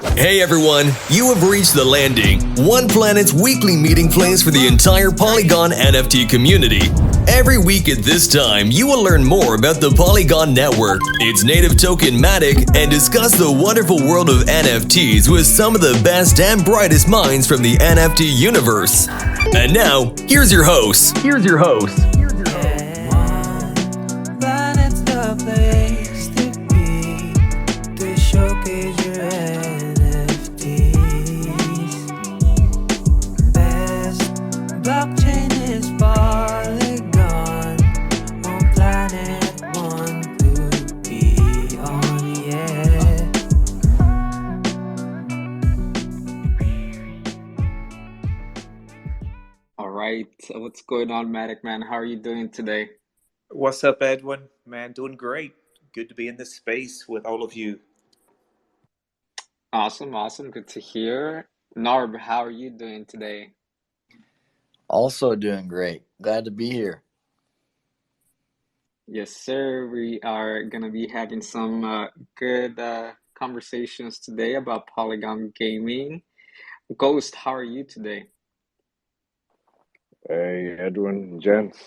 Hey everyone, you have reached the landing, OnePlanet's weekly meeting place for the entire Polygon NFT community. Every week at this time, you will learn more about the Polygon network, its native token Matic, and discuss the wonderful world of NFTs with some of the best and brightest minds from the NFT universe. And now, here's your host. Planet's the place to be to showcase your NFTs. Best blockchain is Polygon. On planet one to be on, yeah. All right, what's going on, Matic man? How are you doing today? What's up, Edwin? Man, doing great. Good to be in this space with all of you. Awesome. Good to hear. Narb, how are you doing today? Also doing great. Glad to be here. Yes, sir. We are going to be having some good conversations today about Polygon gaming. Ghost, how are you today? Hey, Edwin, gents,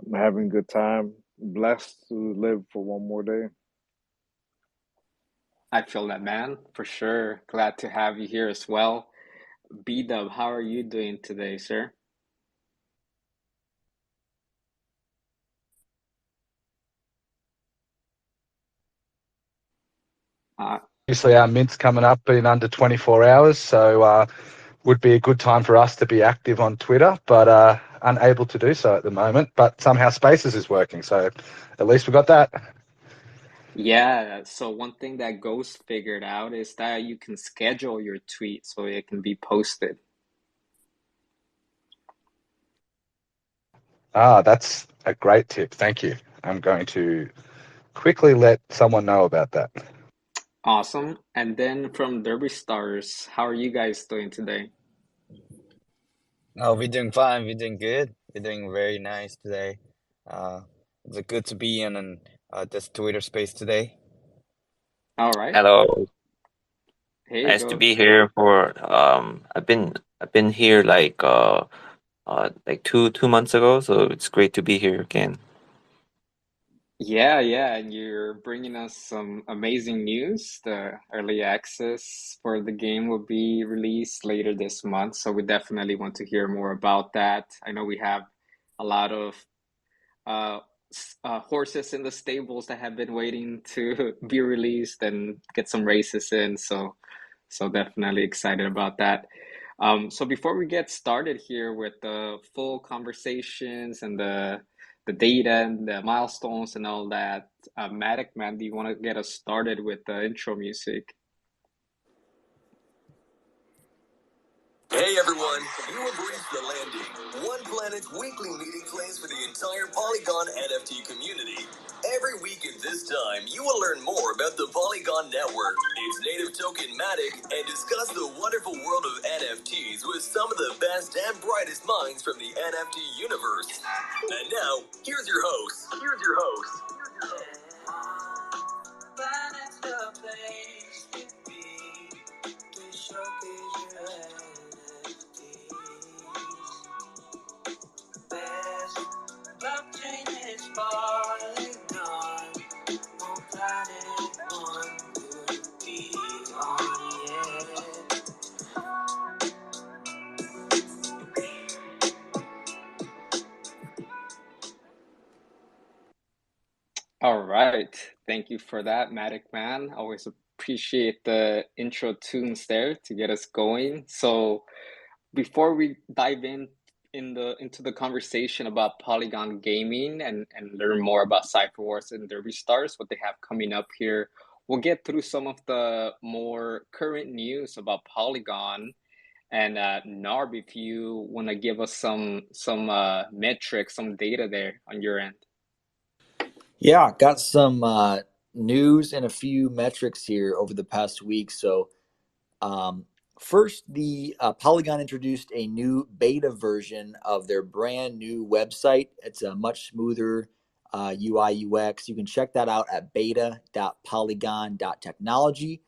I'm having a good time. Blessed to live for one more day. I feel that, man, for sure. Glad to have you here as well. Bdub, how are you doing today, sir? Obviously, our mint's coming up in under 24 hours, so would be a good time for us to be active on Twitter, but unable to do so at the moment. But somehow Spaces is working, so at least we got that. Yeah, so one thing that Ghost figured out is that you can schedule your tweet so it can be posted. That's a great tip. Thank you. I'm going to quickly let someone know about that. Awesome. And then from Derby Stars, how are you guys doing today? Oh, we're doing fine. We're doing good. We're doing very nice today. It's good to be in this Twitter space today. All right. Hello, Hey, nice to Ghost. be here for I've been here like 2 months ago, so it's great to be here again. Yeah, and you're bringing us some amazing news. The early access for the game will be released later this month, so we definitely want to hear more about that. I know we have a lot of uh, horses in the stables that have been waiting to be released and get some races in, so definitely excited about that. So before we get started here with the full conversations and the data and the milestones and all that, Matic man, do you want to get us started with the intro music? Hey everyone, you have reached the landing, OnePlanet's weekly meeting place for the entire Polygon NFT community. Every week at this time, you will learn more about the Polygon network, its native token Matic, and discuss the wonderful world of NFTs with some of the best and brightest minds from the NFT universe. And now, here's your host. Planet's the place to be to showcase your NFTs. Best blockchain is Polygon. On planet one to be on, yeah. All right. Thank you for that, Matic man. Always appreciate the intro tunes there to get us going. So before we dive into the conversation about Polygon gaming and learn more about Sifer Wars and Derby Stars, what they have coming up here, we'll get through some of the more current news about Polygon. And Narb, if you want to give us some metrics, some data there on your end. Yeah, got some news and a few metrics here over the past week. So, first, the Polygon introduced a new beta version of their brand new website. It's a much smoother UI UX. You can check that out at beta.polygon.technology.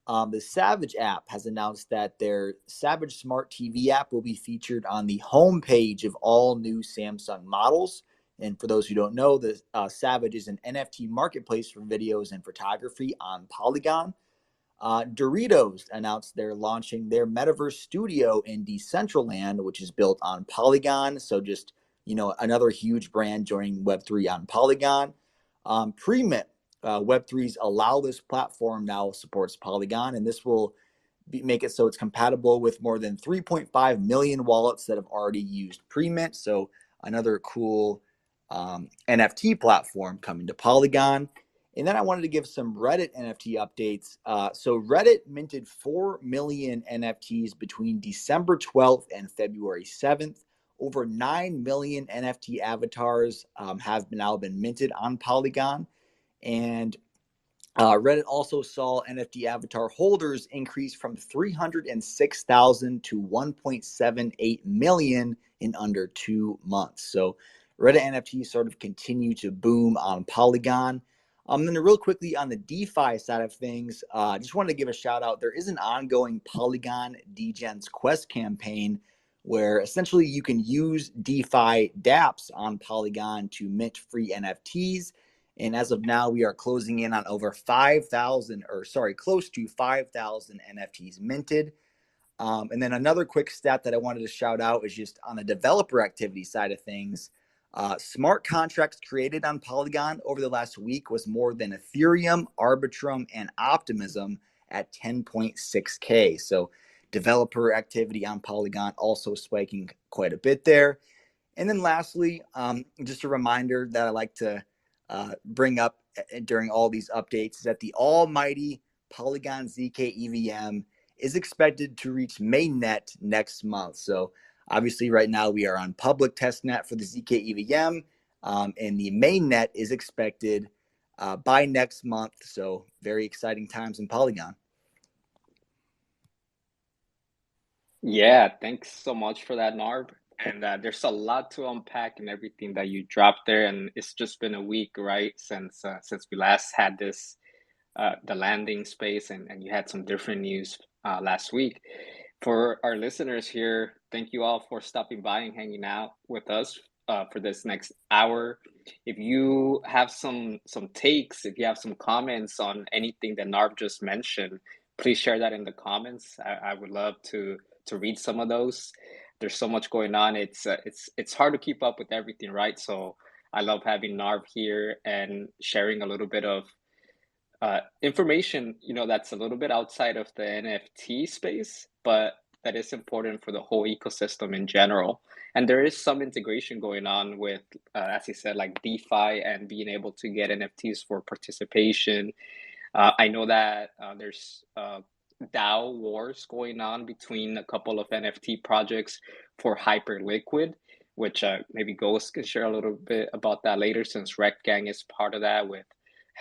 The Savage app has announced that their Savage Smart TV app will be featured on the homepage of all new Samsung models. And for those who don't know, the Savage is an NFT marketplace for videos and photography on Polygon. Doritos announced they're launching their Metaverse Studio in Decentraland, which is built on Polygon. So just, another huge brand joining Web3 on Polygon. Pre-mint Web3's Allow This platform now supports Polygon, and this will make it so it's compatible with more than 3.5 million wallets that have already used pre-mint. So another cool NFT platform coming to Polygon. And then I wanted to give some Reddit NFT updates. So Reddit minted 4 million NFTs between December 12th and February 7th. Over 9 million NFT avatars have now been minted on Polygon. And Reddit also saw NFT avatar holders increase from 306,000 to 1.78 million in under 2 months. So Reddit NFTs sort of continue to boom on Polygon. Then real quickly on the DeFi side of things, just wanted to give a shout out. There is an ongoing Polygon Degens Quest campaign where essentially you can use DeFi dApps on Polygon to mint free NFTs. And as of now, we are closing in on over 5,000, close to 5,000 NFTs minted. And then another quick stat that I wanted to shout out is just on the developer activity side of things. Smart contracts created on Polygon over the last week was more than Ethereum, Arbitrum, and Optimism at 10.6K. So developer activity on Polygon also spiking quite a bit there. And then lastly, just a reminder that I like to bring up during all these updates is that the almighty Polygon ZK EVM is expected to reach mainnet next month. So obviously right now we are on public testnet for the ZK EVM, and the mainnet is expected by next month. So very exciting times in Polygon. Yeah, thanks so much for that, Narb. And there's a lot to unpack in everything that you dropped there. And it's just been a week, right, since we last had this the landing space, and you had some different news last week. For our listeners here, thank you all for stopping by and hanging out with us for this next hour. If you have some takes, if you have some comments on anything that Narb just mentioned, please share that in the comments. I would love to read some of those. There's so much going on. It's hard to keep up with everything, right? So I love having Narb here and sharing a little bit of information, that's a little bit outside of the NFT space, but that is important for the whole ecosystem in general. And there is some integration going on with, as you said, like DeFi and being able to get NFTs for participation. I know that there's DAO wars going on between a couple of NFT projects for Hyperliquid, which maybe Ghost can share a little bit about that later, since Rekt Gang is part of that with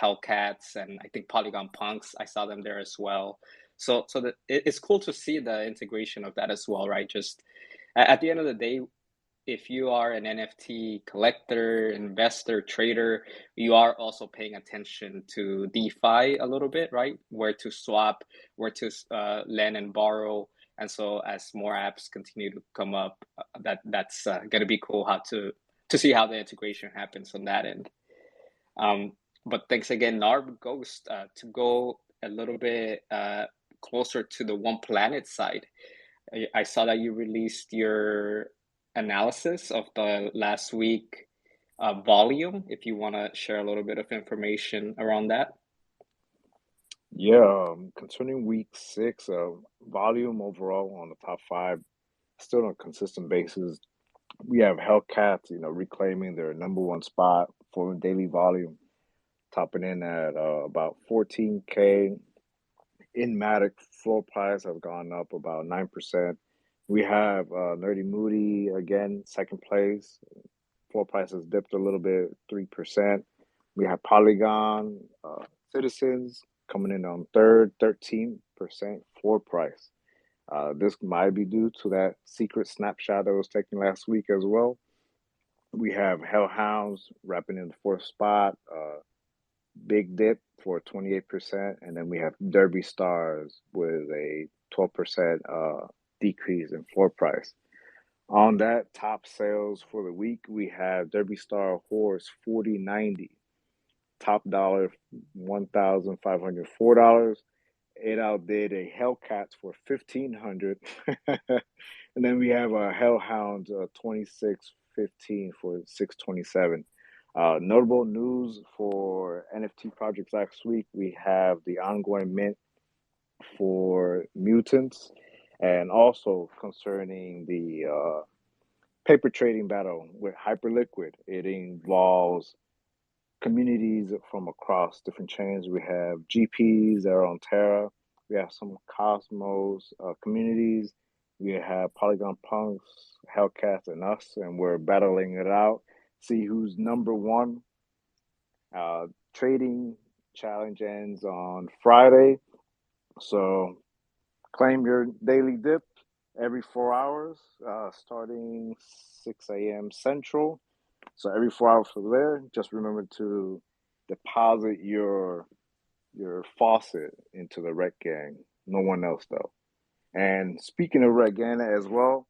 Hellcats and I think Polygon Punks. I saw them there as well. So it's cool to see the integration of that as well, right? Just at the end of the day, if you are an NFT collector, investor, trader, you are also paying attention to DeFi a little bit, right? Where to swap, where to lend and borrow. And so as more apps continue to come up, that's going to be cool to see how the integration happens on that end. But thanks again, Narb. Ghost, to go a little bit closer to the OnePlanet side. I saw that you released your analysis of the last week volume. If you want to share a little bit of information around that. Yeah, concerning week 6, volume overall on the top 5, still on a consistent basis. We have Hellcats, reclaiming their number 1 spot for daily volume, topping in at about 14K. In Matic, floor price has gone up about 9%. We have Nerdy Moody again, second place. Floor price has dipped a little bit, 3%. We have Polygon Citizens coming in on third, 13% floor price. This might be due to that secret snapshot that was taken last week as well. We have Hellhounds wrapping in the 4th spot, Big Dip for 28%, and then we have Derby Stars with a 12% decrease in floor price. On that, top sales for the week, we have Derby Star Horse 4090, top dollar $1,504. It outdid a Hellcats for 1,500, and then we have a Hellhound 2615 for 627. Notable news for NFT projects last week, we have the ongoing mint for Mutants, and also concerning the paper trading battle with Hyperliquid. It involves communities from across different chains. We have GPs that are on Terra. We have some Cosmos communities. We have Polygon Punks, Hellcats, and us, and we're battling it out. See who's number one. Trading challenge ends on Friday. So claim your daily dip every 4 hours, starting 6 a.m. Central. So every 4 hours from there, just remember to deposit your faucet into the Rekt Gang. No one else though. And speaking of Rekt Gang as well,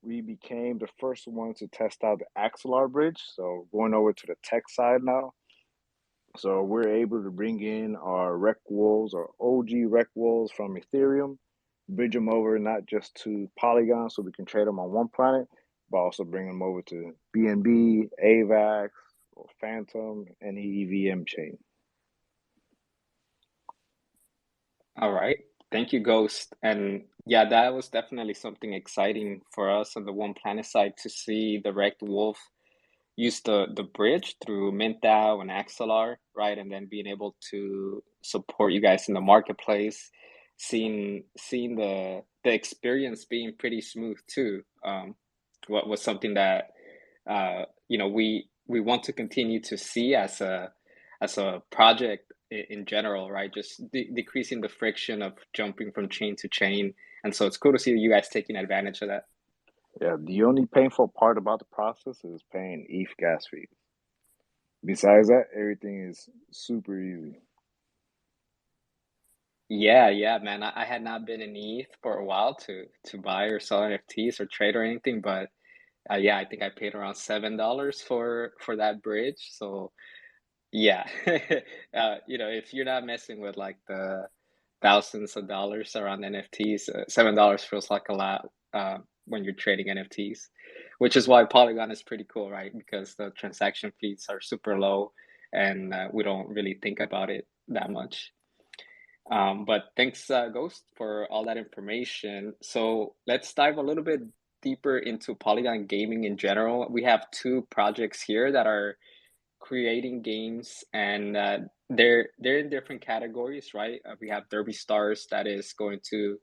we became the first one to test out the Axelar bridge. So going over to the tech side now. So we're able to bring in our Rekt Wolves, our OG Rekt Wolves from Ethereum, bridge them over not just to Polygon so we can trade them on OnePlanet, but also bring them over to BNB, AVAX, or Phantom, and EVM chain. All right. Thank you, Ghost. And yeah, that was definitely something exciting for us on the OnePlanet side to see the Rekt Wolf use the bridge through MintDAO and Axelar, right? And then being able to support you guys in the marketplace, seeing the experience being pretty smooth too. What was something that we want to continue to see as a project in general, right? Just decreasing the friction of jumping from chain to chain. And so it's cool to see you guys taking advantage of that. Yeah, the only painful part about the process is paying ETH gas fees. Besides that, everything is super easy. Yeah, man. I had not been in ETH for a while to buy or sell NFTs or trade or anything, but yeah, I think I paid around $7 for that bridge. So yeah, if you're not messing with like the thousands of dollars around NFTs, $7 feels like a lot when you're trading NFTs, which is why Polygon is pretty cool, right? Because the transaction fees are super low, and we don't really think about it that much. But thanks, Ghost, for all that information. So let's dive a little bit deeper into Polygon gaming in general. We have two projects here that are creating games, and they're in different categories, right? We have Derby Stars that is going to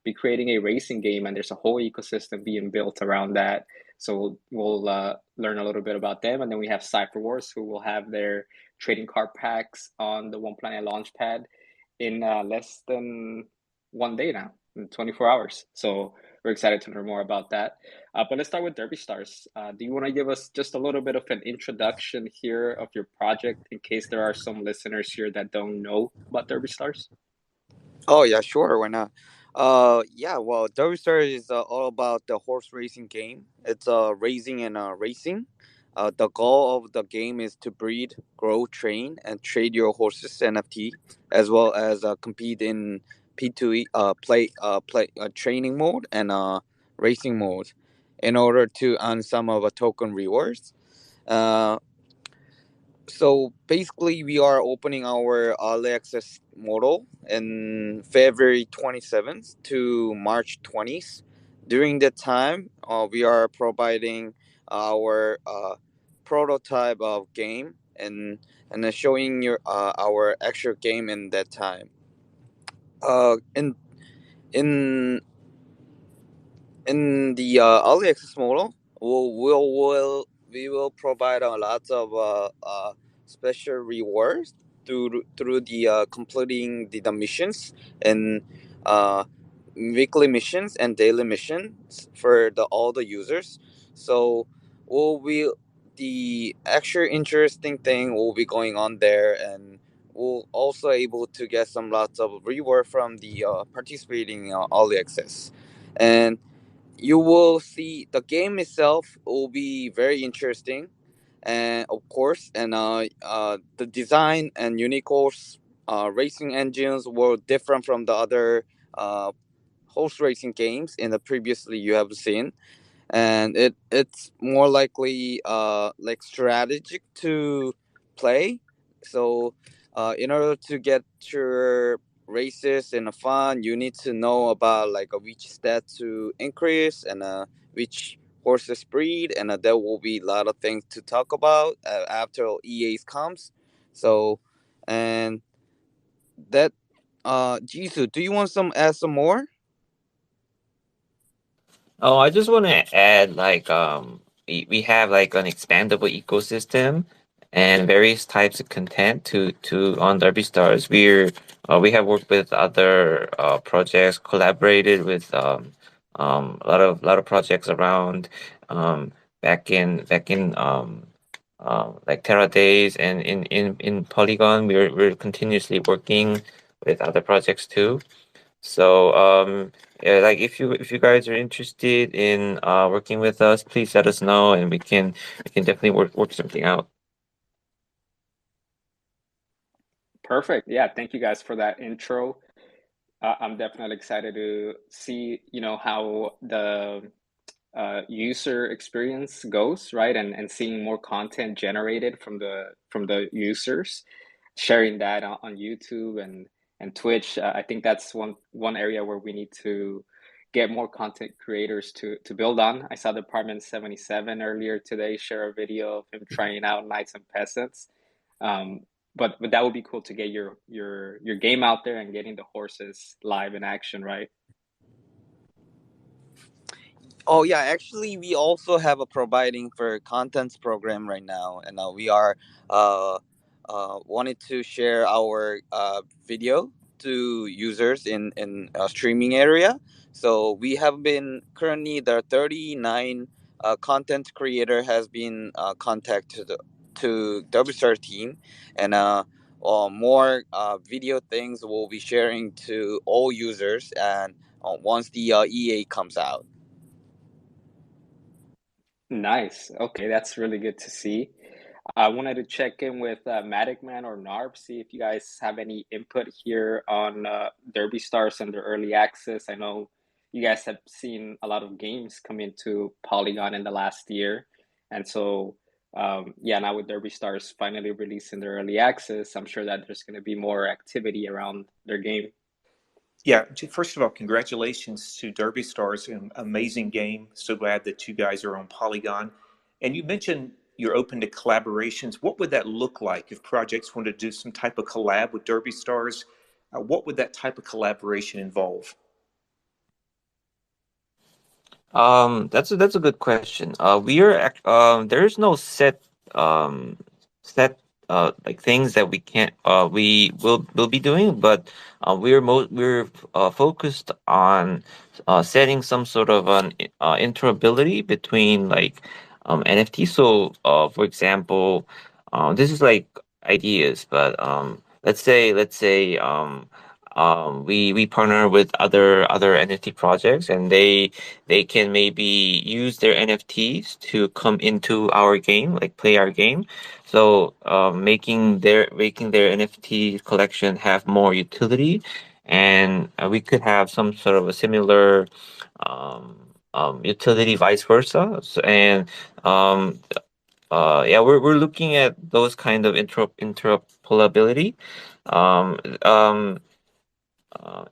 be creating a racing game, and there's a whole ecosystem being built around that. So we'll learn a little bit about them, and then we have Sifer Wars, who will have their trading card packs on the OnePlanet Launchpad in less than 1 day now, in 24 hours. So we're excited to learn more about that. But let's start with Derby Stars. Do you want to give us just a little bit of an introduction here of your project in case there are some listeners here that don't know about Derby Stars? Oh yeah, sure. Why not? Yeah. Well, Derby Stars is all about the horse racing game. It's racing and racing. The goal of the game is to breed, grow, train, and trade your horses NFT, as well as compete in P2E play training mode and racing mode, in order to earn some of a token rewards. Uh, so basically, we are opening our early access model in February 27th to March 20th. During that time, we are providing our prototype of game and then showing our actual game in that time. In in in the early access model, we will provide a lot of special rewards through the completing the missions and uh, weekly missions and daily missions for all the users. So will we the actual interesting thing will be going on there, and will also able to get some lots of reward from the participating early access. And you will see the game itself will be very interesting, and of course, and the design and unicorns racing engines were different from the other uh, horse racing games in the previously you have seen, and it's more likely like strategic to play. So in order to get your races in a fun, you need to know about like which stat to increase, and which horses breed, and there will be a lot of things to talk about after EA's comes. So, and that Jisoo, do you want some add some more? Oh, I just want to add like we have like an expandable ecosystem and various types of content to on Derby Stars. We have worked with other projects, collaborated with a lot of projects around um back in like Terra Days, and in Polygon we're continuously working with other projects too. So, yeah, like if you guys are interested in working with us, please let us know, and we can definitely work something out. Perfect. Yeah, thank you guys for that intro. I'm definitely excited to see, how the user experience goes, right? And seeing more content generated from the users, sharing that on YouTube and Twitch. I think that's one area where we need to get more content creators to build on. I saw Department 77 earlier today share a video of him trying out Knights and Peasants. Um, but that would be cool to get your game out there and getting the horses live in action, right? Oh yeah, actually, we also have a providing for contents program right now, and we are uh, wanted to share our video to users in streaming area. So we have been currently the 39 content creator has been contacted to WStar team, and more video things will be sharing to all users, and once the EA comes out. Nice. Okay, that's really good to see. I wanted to check in with Matic Man or Narb, see if you guys have any input here on Derby Stars and their early access. I know you guys have seen a lot of games come into Polygon in the last year. And so, yeah, now with Derby Stars finally releasing their early access, I'm sure that there's going to be more activity around their game. Yeah, first of all, congratulations to Derby Stars, an amazing game. So glad that you guys are on Polygon. And you mentioned you're open to collaborations. What would that look like if projects wanted to do some type of collab with Derby Stars? What would that type of collaboration involve? That's a good question. There's no um set like things that we can't we will be doing, but we're focused on setting some sort of an interoperability between like NFT. So for example, this is like ideas, but let's say we partner with other NFT projects, and they can maybe use their NFTs to come into our game, like play our game. So making their NFT collection have more utility, and we could have some sort of a similar um, utility, vice versa. And um, yeah, we're looking at those kind of interoperability. Um, um,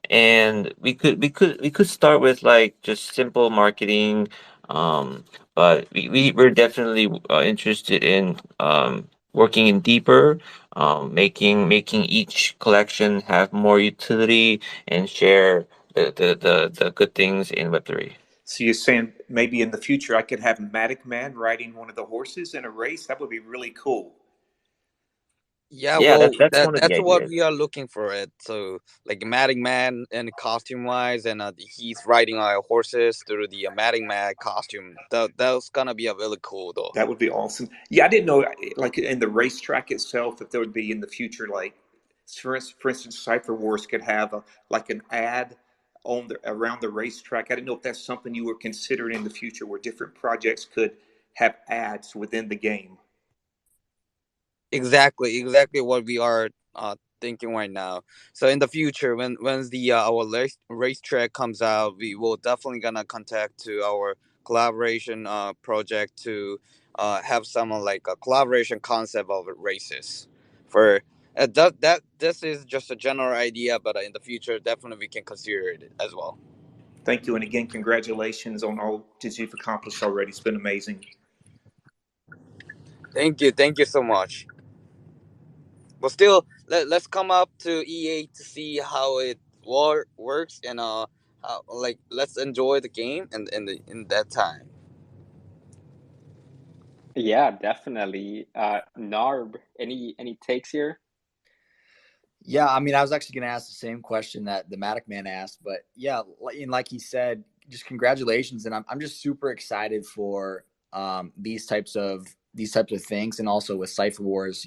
and we could start with like just simple marketing, um, but we're definitely interested in working in deeper, making each collection have more utility and share the good things in Web3. So you're saying maybe in the future I could have Matic Man riding one of the horses in a race? That would be really cool. Yeah, Yeah, well, that's one of the that's what ideas. we are looking for. It so like Matic Man and costume wise, and he's riding our horses through the Matic Man costume. That's gonna be a really cool though. That would be awesome. Yeah, I didn't know, like in the racetrack itself, if there would be in the future, like For instance, Sifer Wars could have like an ad on around the racetrack. I didn't know if that's something you were considering in the future, where different projects could have ads within the game. Exactly what we are thinking right now. So in the future, when the our racetrack comes out, we will definitely gonna contact to our collaboration project to have someone like a collaboration concept of races. For that this is just a general idea, but in the future, definitely we can consider it as well. Thank you, and again, congratulations on all that you've accomplished already. It's been amazing. Thank you so much. But still, let's come up to EA to see how it works and how, like, let's enjoy the game and in that time. Yeah, definitely. Narb, any takes here? Yeah, I mean, I was actually going to ask the same question that the Matic man asked, but yeah, and like he said, just congratulations, and I'm just super excited for these types of things, and also with Sifer Wars,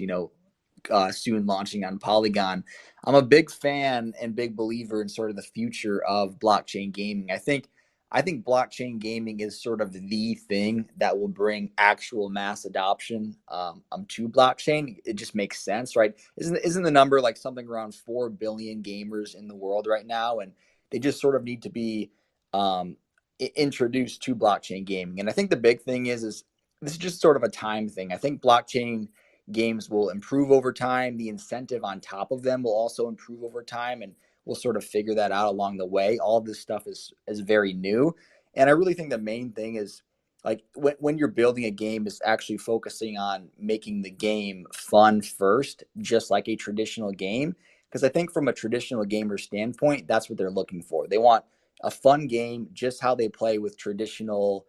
soon launching on Polygon. I'm a big fan and big believer in sort of the future of blockchain gaming. I think blockchain gaming is sort of the thing that will bring actual mass adoption to blockchain. It just makes sense, right? Isn't the number like something around 4 billion gamers in the world right now, and they just sort of need to be um, introduced to blockchain gaming. And I think the big thing is this is just sort of a time thing. I think blockchain games will improve over time. The incentive on top of them will also improve over time, and we'll sort of figure that out along the way. All this stuff is very new, and I really think the main thing is like when you're building a game is actually focusing on making the game fun first, just like a traditional game. Because I think from a traditional gamer standpoint, that's what they're looking for. They want a fun game, just how they play with traditional,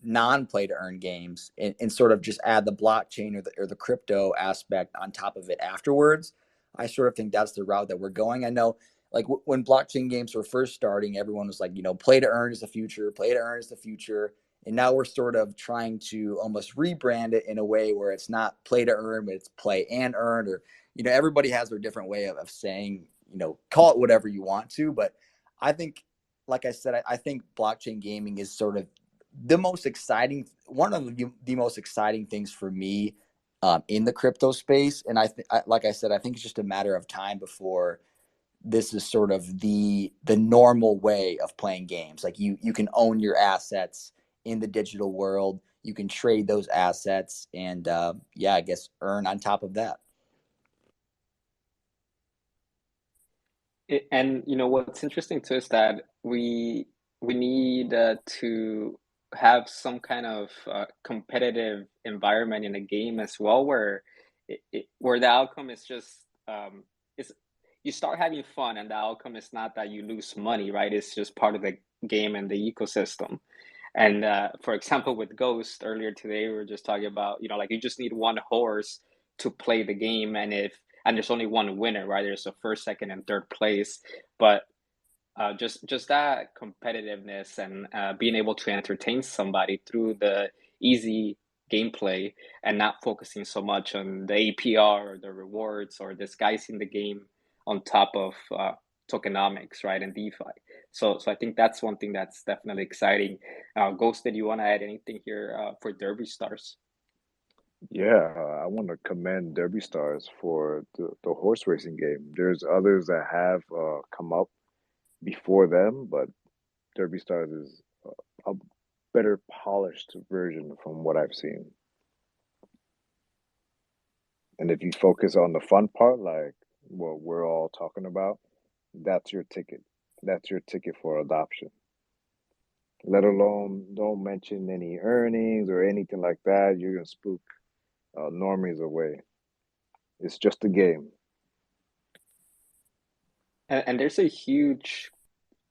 non-play to earn games, and sort of just add the blockchain or the crypto aspect on top of it afterwards. I sort of think that's the route that we're going. I know, like when blockchain games were first starting, everyone was like, play to earn is the future, play to earn is the future. And now we're sort of trying to almost rebrand it in a way where it's not play to earn, but it's play and earn. Or, everybody has their different way of saying, call it whatever you want to. But I think, like I said, I think blockchain gaming is sort of one of the most exciting things for me in the crypto space. And like I said, I think it's just a matter of time before this is sort of the normal way of playing games. Like you can own your assets in the digital world. You can trade those assets and I guess earn on top of that. And what's interesting too is that we need to have some kind of competitive environment in a game as well, where where the outcome is just is you start having fun, and the outcome is not that you lose money, right? It's just part of the game and the ecosystem. And for example, with Ghost earlier today, we were just talking about, like you just need one horse to play the game, and there's only one winner, right? There's a first, second, and third place, but just that competitiveness and being able to entertain somebody through the easy gameplay and not focusing so much on the APR or the rewards or disguising the game on top of tokenomics, right, and DeFi. So I think that's one thing that's definitely exciting. Ghost, did you want to add anything here for Derby Stars? Yeah, I want to commend Derby Stars for the horse racing game. There's others that have come up before them, but Derby Stars is a better polished version from what I've seen. And if you focus on the fun part, like what we're all talking about, that's your ticket. That's your ticket for adoption. Let alone don't mention any earnings or anything like that. You're gonna spook normies away. It's just a game. And there's a huge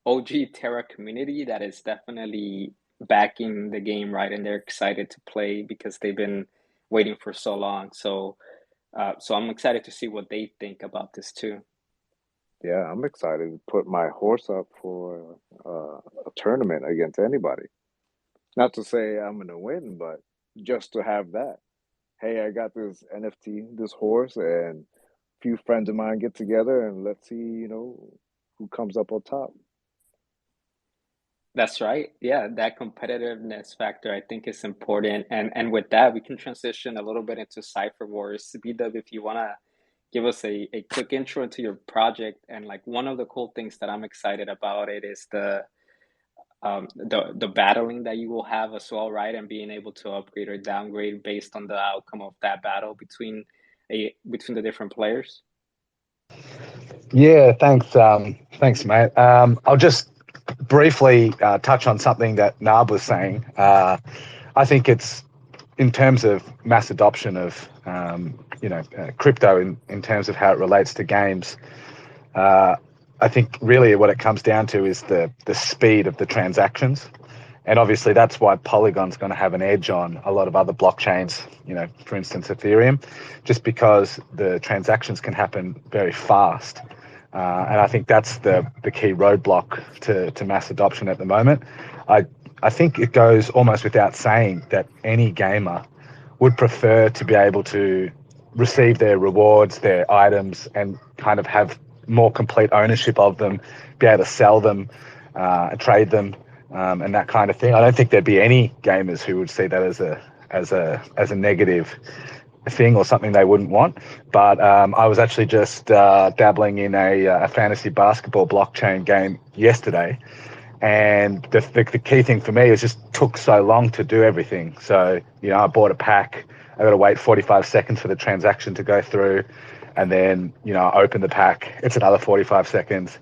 OG Terra community that is definitely backing the game, right? And they're excited to play because they've been waiting for so long. So I'm excited to see what they think about this too. Yeah, I'm excited to put my horse up for a tournament against anybody. Not to say I'm gonna win, but just to have that. Hey, I got this NFT, this horse, and few friends of mine get together and let's see, who comes up on top. That's right. Yeah, that competitiveness factor I think is important. And with that, we can transition a little bit into Sifer Wars. Bdub, if you wanna give us a quick intro into your project. And like one of the cool things that I'm excited about it is the battling that you will have as well, right? And being able to upgrade or downgrade based on the outcome of that battle between the different players. Yeah, thanks, mate. I'll just briefly touch on something that Narb was saying. I think it's in terms of mass adoption of crypto in terms of how it relates to games. I think really what it comes down to is the speed of the transactions. And obviously that's why Polygon's going to have an edge on a lot of other blockchains, for instance, Ethereum, just because the transactions can happen very fast. And I think that's the key roadblock to mass adoption at the moment. I think it goes almost without saying that any gamer would prefer to be able to receive their rewards, their items, and kind of have more complete ownership of them, be able to sell them, trade them, and that kind of thing. I don't think there'd be any gamers who would see that as a negative thing or something they wouldn't want. But I was actually just dabbling in a fantasy basketball blockchain game yesterday, and the key thing for me is just took so long to do everything. So I bought a pack. I got to wait 45 seconds for the transaction to go through, and then I open the pack. It's another 45 seconds,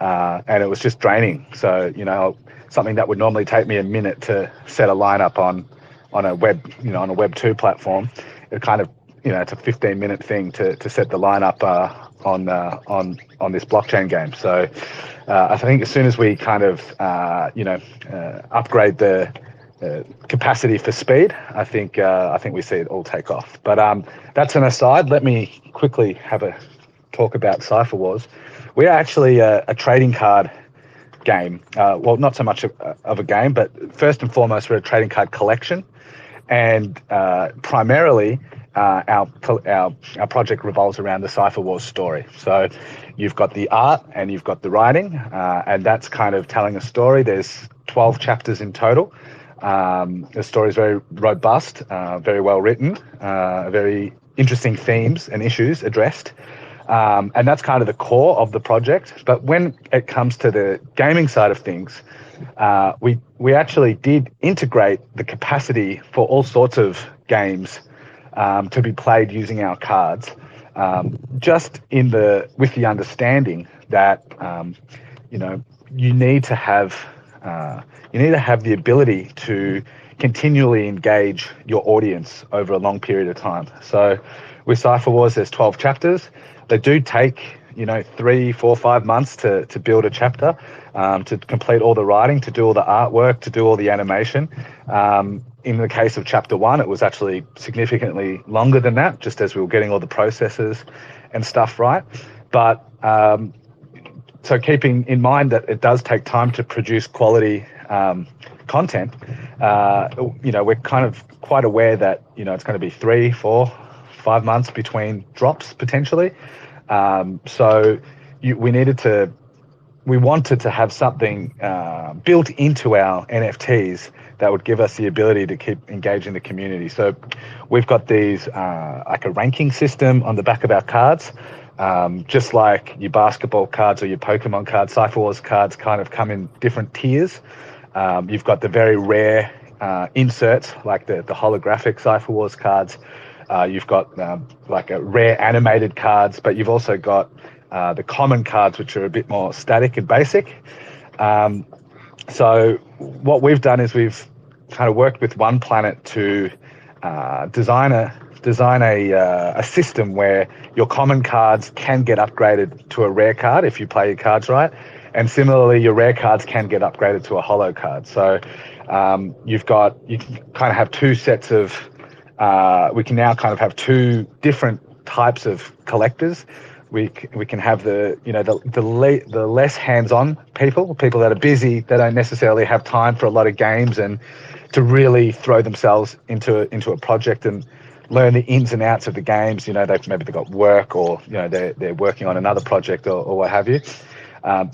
and it was just draining. So something that would normally take me a minute to set a lineup on a Web 2 platform, it kind of it's a 15-minute thing to set the lineup on this blockchain game. So I think as soon as we kind of upgrade the capacity for speed, I think we see it all take off. But that's an aside. Let me quickly have a talk about Sifer Wars. We are actually a trading card game. Well, not so much of a game, but first and foremost, we're a trading card collection, and primarily our project revolves around the Sifer Wars story. So you've got the art and you've got the writing, and that's kind of telling a story. There's 12 chapters in total. The story is very robust, very well written, very interesting themes and issues addressed. And that's kind of the core of the project. But when it comes to the gaming side of things, we actually did integrate the capacity for all sorts of games to be played using our cards, just with the understanding that you need to have the ability to continually engage your audience over a long period of time. So with Sifer Wars, there's 12 chapters. They do take 3, 4, 5 months to build a chapter, to complete all the writing, to do all the artwork, to do all the animation. In the case of chapter 1, it was actually significantly longer than that, just as we were getting all the processes and stuff right. But so keeping in mind that it does take time to produce quality content, we're kind of quite aware that it's going to be 3, 4, 5 months between drops potentially. So we wanted to have something built into our NFTs that would give us the ability to keep engaging the community. So we've got these like a ranking system on the back of our cards, just like your basketball cards or your Pokemon cards. Sifer Wars cards kind of come in different tiers. You've got the very rare inserts, like the holographic Sifer Wars cards. You've got like a rare animated cards, but you've also got the common cards, which are a bit more static and basic. So what we've done is we've kind of worked with OnePlanet to design a system where your common cards can get upgraded to a rare card if you play your cards right, and similarly your rare cards can get upgraded to a holo card. So you can kind of have two sets of we can now kind of have two different types of collectors. We can have the less hands-on people that are busy, that don't necessarily have time for a lot of games and to really throw themselves into a project and learn the ins and outs of the games. They've got work, or they're working on another project, or what have you.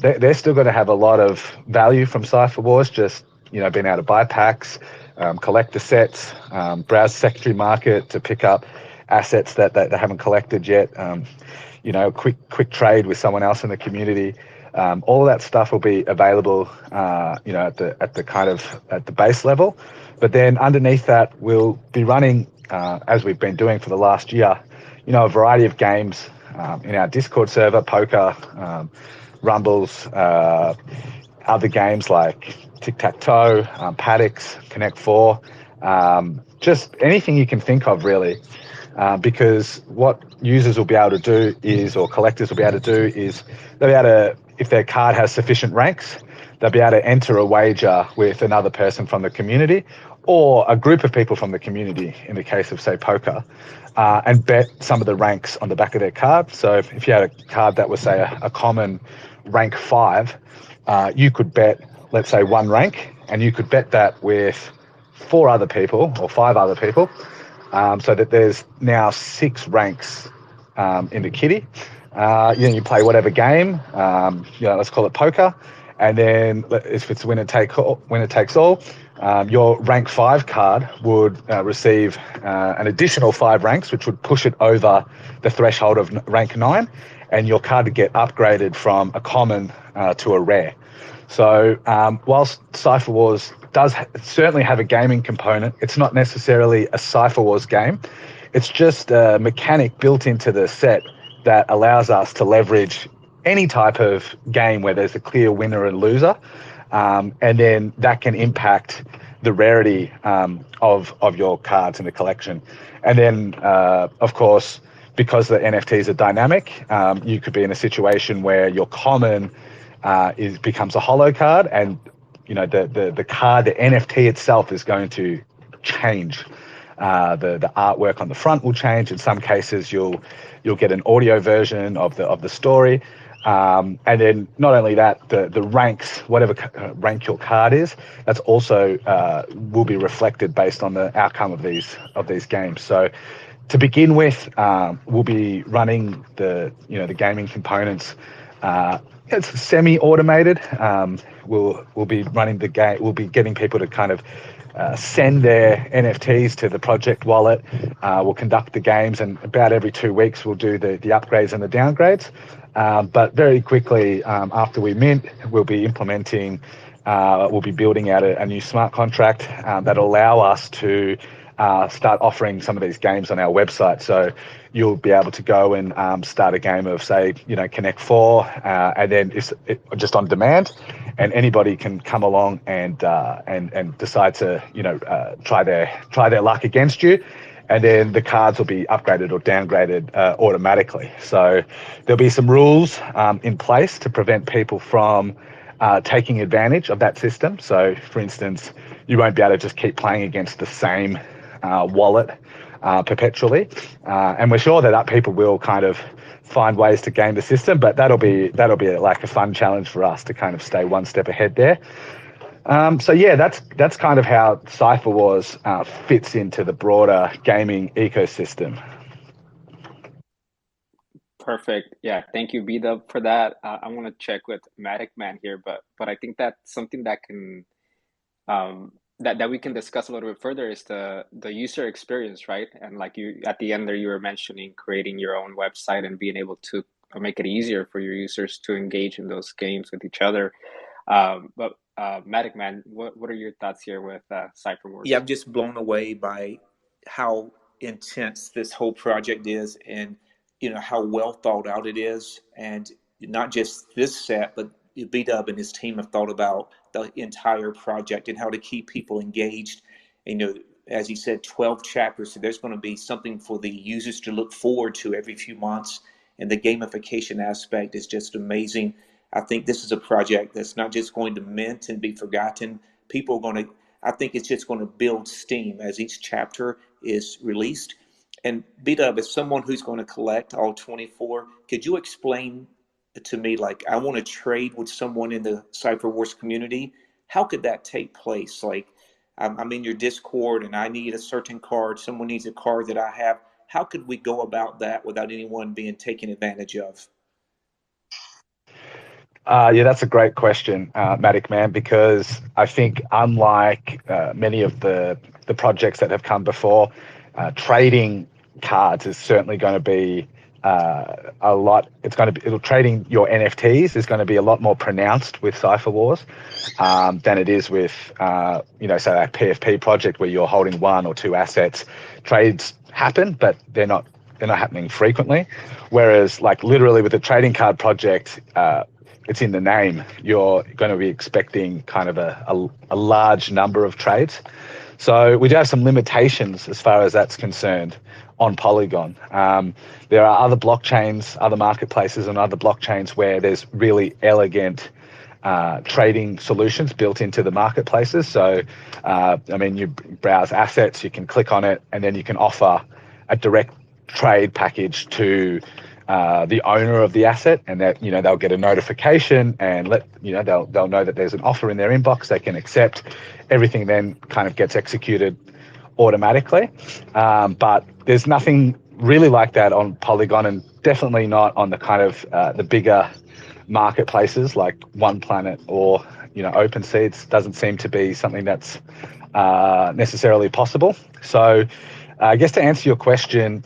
They're still going to have a lot of value from Sifer Wars, just being able to buy packs, collect the sets, browse secondary market to pick up assets that they haven't collected yet. Quick trade with someone else in the community. All of that stuff will be available, at the base level. But then underneath that, we'll be running, as we've been doing for the last year, a variety of games in our Discord server, poker, rumbles, other games like tic-tac-toe, paddocks, Connect Four, just anything you can think of, really. Because what users will be able to do is, or collectors will be able to do is, they'll be able to, if their card has sufficient ranks, they'll be able to enter a wager with another person from the community, or a group of people from the community, in the case of, say, poker, and bet some of the ranks on the back of their card. So if you had a card that was, say, a common rank 5, you could bet, let's say, 1 rank, and you could bet that with 4 other people or 5 other people, so that there's now 6 ranks in the kitty. You play whatever game, let's call it poker, and then if it's winner takes all, your rank 5 card would receive an additional 5 ranks, which would push it over the threshold of rank 9, and your card would get upgraded from a common to a rare. So whilst Sifer Wars does certainly have a gaming component, it's not necessarily a Sifer Wars game. It's just a mechanic built into the set that allows us to leverage any type of game where there's a clear winner and loser, and then that can impact the rarity of your cards in the collection. And then, of course, because the NFTs are dynamic, you could be in a situation where your common becomes a holo card, and the card, the NFT itself, is going to change. The artwork on the front will change. In some cases, you'll get an audio version of the story, and then not only that, the ranks, whatever rank your card is, that's also will be reflected based on the outcome of these games. So to begin with, we'll be running the gaming components. It's semi-automated. We'll be running the game. We'll be getting people to kind of send their NFTs to the project wallet. We'll conduct the games, and about every 2 weeks we'll do the upgrades and the downgrades. But very quickly after we mint, we'll be implementing. We'll be building out a new smart contract that'll allow us to start offering some of these games on our website. So you'll be able to go and start a game of, say, Connect Four, and then it's just on demand, and anybody can come along and decide to try their luck against you, and then the cards will be upgraded or downgraded automatically. So there'll be some rules in place to prevent people from taking advantage of that system. So, for instance, you won't be able to just keep playing against the same wallet perpetually, and we're sure that people will kind of find ways to game the system, but that'll be like a fun challenge for us to kind of stay one step ahead there. So yeah, that's kind of how Sifer Wars fits into the broader gaming ecosystem. Perfect. Yeah, thank you, Bdub, for that. I want to check with Matic Man here, but I think that's something that can that we can discuss a little bit further is the user experience, right? And like you at the end there, you were mentioning creating your own website and being able to make it easier for your users to engage in those games with each other. But Matic Man, what are your thoughts here with Sifer Wars? Yeah, I'm just blown away by how intense this whole project is, and how well thought out it is, and not just this set, but Bdub and his team have thought about the entire project and how to keep people engaged. And, as he said, 12 chapters, so there's going to be something for the users to look forward to every few months, and the gamification aspect is just amazing. I think this is a project that's not just going to mint and be forgotten. People are going to, I think it's just going to build steam as each chapter is released. And Bdub, as someone who's going to collect all 24, could you explain to me, like, I want to trade with someone in the Sifer Wars community? How could that take place? Like, I'm in your Discord and I need a certain card, someone needs a card that I have. How could we go about that without anyone being taken advantage of? Yeah, that's a great question, Matic man, because I think unlike many of the projects that have come before, trading cards is certainly going to be a lot. It'll trading your NFTs is going to be a lot more pronounced with Sifer Wars than it is with say a PFP project where you're holding one or two assets. Trades happen, but they're not happening frequently. Whereas like literally with a trading card project, it's in the name. You're going to be expecting kind of a large number of trades. So we do have some limitations as far as that's concerned on Polygon. There are other blockchains, other marketplaces and other blockchains where there's really elegant trading solutions built into the marketplaces. So, you browse assets, you can click on it, and then you can offer a direct trade package to the owner of the asset, and that they'll get a notification and they'll know that there's an offer in their inbox. They can accept. Everything then kind of gets executed automatically. But there's nothing really like that on Polygon, and definitely not on the kind of the bigger marketplaces like OnePlanet or OpenSea. It doesn't seem to be something that's necessarily possible. So I guess to answer your question,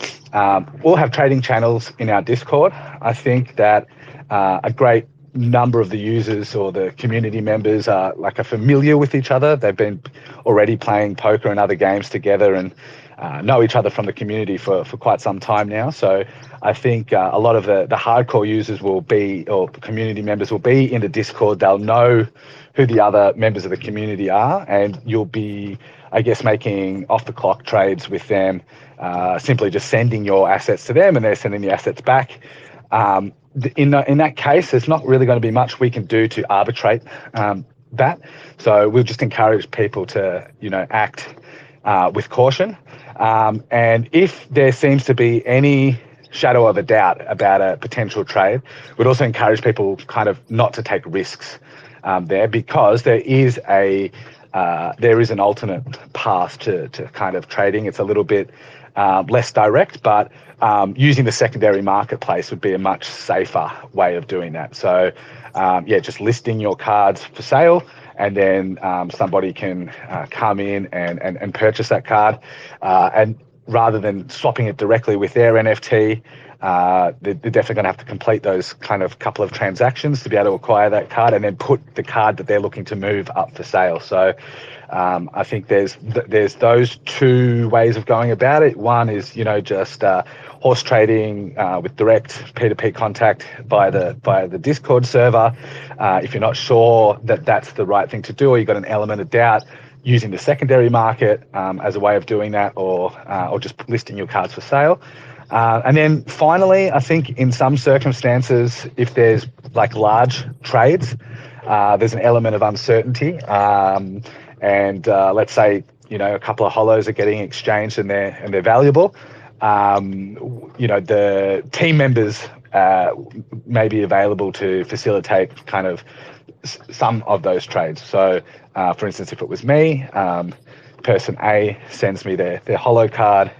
we'll have trading channels in our Discord. I think that a great number of the users or the community members are familiar with each other. They've been already playing poker and other games together and know each other from the community for quite some time now. So I think a lot of the hardcore users will be, or community members will be in the Discord. They'll know who the other members of the community are, and you'll be, I guess, making off-the-clock trades with them, simply just sending your assets to them and they're sending the assets back. In that case, there's not really going to be much we can do to arbitrate that. So we'll just encourage people to, act with caution. And if there seems to be any shadow of a doubt about a potential trade, we'd also encourage people kind of not to take risks there, because there is an alternate path to kind of trading. It's a little bit less direct, but using the secondary marketplace would be a much safer way of doing that. So just listing your cards for sale, and then somebody can come in and purchase that card, and rather than swapping it directly with their NFT, they're definitely going to have to complete those kind of couple of transactions to be able to acquire that card, and then put the card that they're looking to move up for sale. So I think there's those two ways of going about it. One is just horse trading with direct P2P contact via the Discord server. If you're not sure that that's the right thing to do, or you've got an element of doubt, using the secondary market as a way of doing that, or just listing your cards for sale. And then finally, I think in some circumstances, if there's large trades, there's an element of uncertainty. And let's say a couple of hollows are getting exchanged and they're valuable. The team members may be available to facilitate kind of some of those trades. So, for instance, if it was me, person A sends me their hollow card.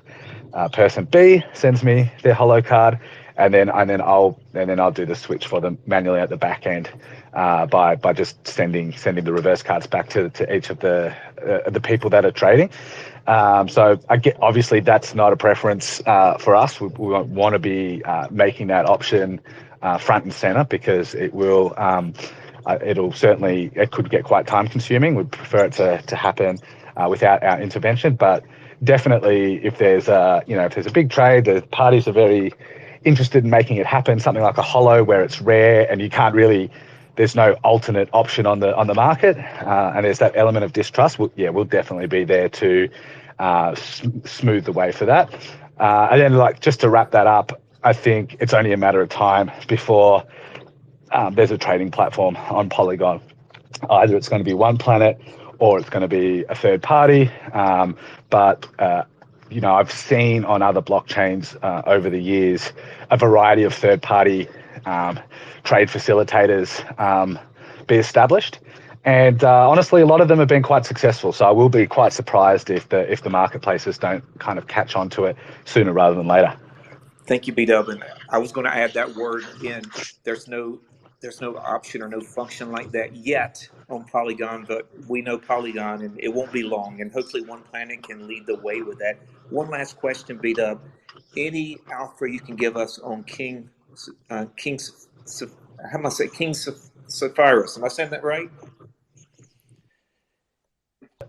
Person B sends me their hollow card, and then I'll do the switch for them manually at the back end by just sending the reverse cards back to each of the people that are trading. So obviously that's not a preference for us. We want to be making that option front and center, because it could get quite time consuming. We'd prefer it to happen without our intervention, but definitely if there's a big trade, the parties are very interested in making it happen, something like a hollow where it's rare and there's no alternate option on the market, and there's that element of distrust. We'll definitely be there to smooth the way for that. And then just to wrap that up, I think it's only a matter of time before there's a trading platform on Polygon. Either it's going to be OnePlanet or it's going to be a third party. But I've seen on other blockchains over the years a variety of third party trade facilitators be established. And honestly, a lot of them have been quite successful. So I will be quite surprised if the marketplaces don't kind of catch on to it sooner rather than later. Thank you, Bdub. And I was going to add that word in. There's no option or no function like that yet on Polygon, but we know Polygon, and it won't be long. And hopefully, OnePlanet can lead the way with that. One last question, Bdub. Any alpha you can give us on how am I say King Sapphirus? Am I saying that right?